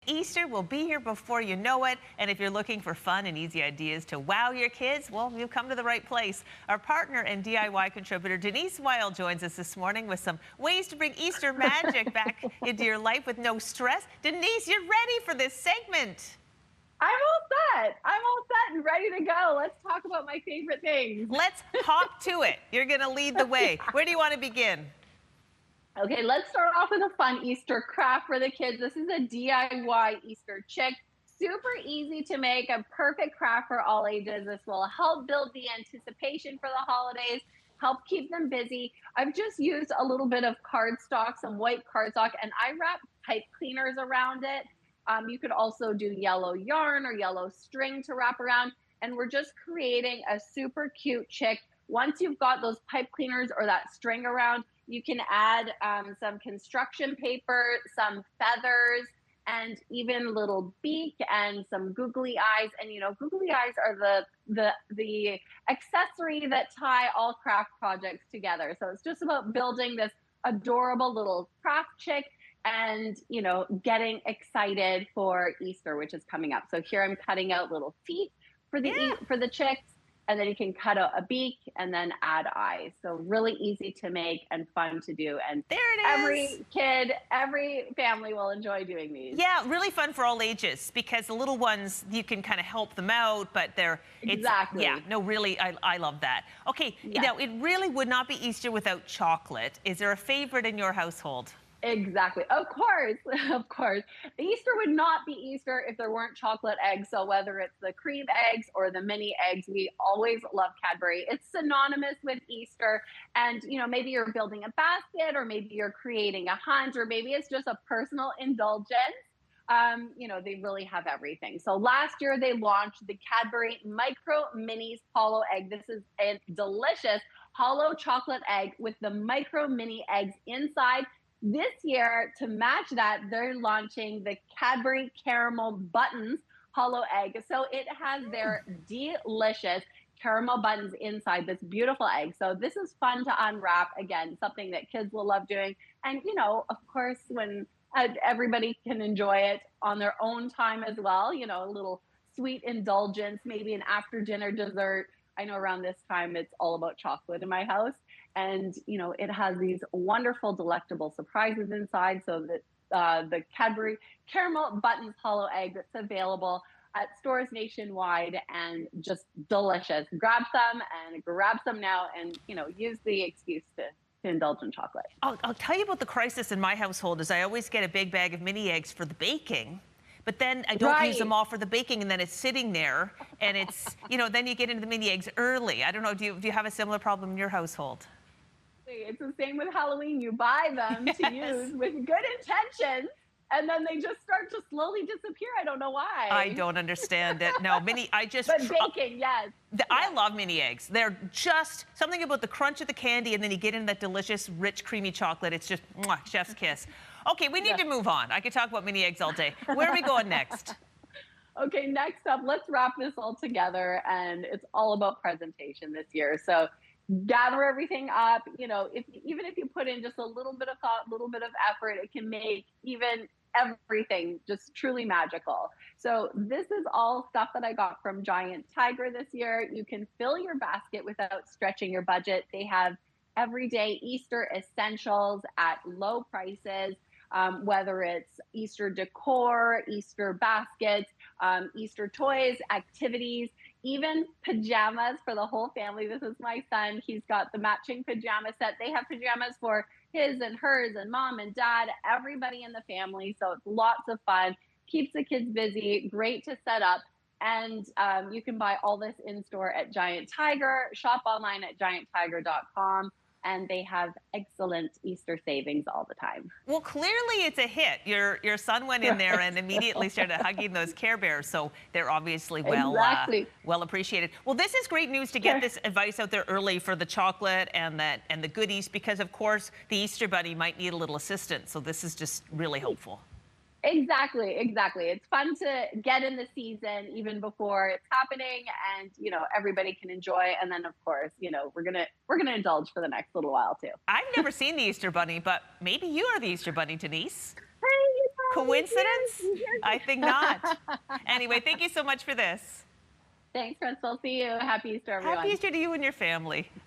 Easter will be here before you know it. And if you're looking for fun and easy ideas to wow your kids, well, you've come to the right place. Our partner and DIY contributor, Denise Wild, joins us this morning with some ways to bring Easter magic back into your life with no stress. Denise, you're ready for this segment. I'm all set. I'm all set and ready to go. Let's talk about my favorite things. Let's hop to it. You're going to lead the way. Where do you want to begin? Okay, let's start off with a fun Easter craft for the kids. This is a DIY Easter chick. Super easy to make, a perfect craft for all ages. This will help build the anticipation for the holidays, help keep them busy. I've just used a little bit of cardstock, some white cardstock, and I wrap pipe cleaners around it. You could also do yellow yarn or yellow string to wrap around. And we're just creating a super cute chick. Once you've got those pipe cleaners or that string around, you can add some construction paper, some feathers, and even little beak and some googly eyes. And you know, googly eyes are the accessory that tie all craft projects together. So it's just about building this adorable little craft chick and, you know, getting excited for Easter, which is coming up. So here I'm cutting out little feet for the chicks, and then you can cut out a beak and then add eyes. So really easy to make and fun to do. And there it is. Every kid, every family will enjoy doing these. Yeah, really fun for all ages because the little ones, you can kind of help them out, but exactly. Yeah, no, really, I love that. Okay, yeah. Now it really would not be Easter without chocolate. Is there a favorite in your household? Exactly. Of course. Of course. Easter would not be Easter if there weren't chocolate eggs. So whether it's the cream eggs or the mini eggs, we always love Cadbury. It's synonymous with Easter. And, you know, maybe you're building a basket, or maybe you're creating a hunt, or maybe it's just a personal indulgence. You know, they really have everything. So last year they launched the Cadbury Micro Minis Hollow Egg. This is a delicious hollow chocolate egg with the micro mini eggs inside. This year, to match that, they're launching the Cadbury Caramel Buttons Hollow Egg. So it has their delicious caramel buttons inside this beautiful egg. So this is fun to unwrap. Again, something that kids will love doing. And, you know, of course, when everybody can enjoy it on their own time as well, you know, a little sweet indulgence, maybe an after dinner dessert. I know around this time, it's all about chocolate in my house. And, you know, it has these wonderful, delectable surprises inside. So that the Cadbury Caramel Buttons Hollow Egg that's available at stores nationwide and just delicious. Grab some now and, you know, use the excuse to indulge in chocolate. I'll tell you about the crisis in my household is I always get a big bag of mini eggs for the baking. But then I don't use them all for the baking, and then it's sitting there, and it's, you know, then you get into the mini eggs early. I don't know, do you have a similar problem in your household? It's the same with Halloween. You buy them to use with good intentions, and then they just start to slowly disappear. I don't know why. I don't understand it. No, But baking, yes. I love mini eggs. They're just something about the crunch of the candy, and then you get into that delicious, rich, creamy chocolate. It's just, mwah, chef's kiss. Okay, we need to move on. I could talk about mini eggs all day. Where are we going next? Okay, next up, let's wrap this all together, and it's all about presentation this year. So gather everything up. You know, even if you put in just a little bit of thought, a little bit of effort, it can make even everything just truly magical. So this is all stuff that I got from Giant Tiger this year. You can fill your basket without stretching your budget. They have everyday Easter essentials at low prices. Whether it's Easter decor, Easter baskets, Easter toys, activities, even pajamas for the whole family. This is my son. He's got the matching pajama set. They have pajamas for his and hers and mom and dad, everybody in the family. So it's lots of fun, keeps the kids busy, great to set up. And you can buy all this in store at Giant Tiger, shop online at gianttiger.com. And they have excellent Easter savings all the time. Well, clearly it's a hit. Your son went in there and immediately started hugging those Care Bears, so they're obviously well appreciated. Well, this is great news to get this advice out there early for the chocolate and the goodies, because of course the Easter Bunny might need a little assistance. So this is just really helpful. Exactly. It's fun to get in the season even before it's happening, and you know, everybody can enjoy. And then of course, you know, we're gonna indulge for the next little while too. I've never seen the Easter Bunny, but maybe you are the Easter Bunny, Denise. Hey, Coincidence? I think not. Anyway, thank you so much for this. Thanks, Crystal. See you. Happy Easter, everyone. Happy Easter to you and your family.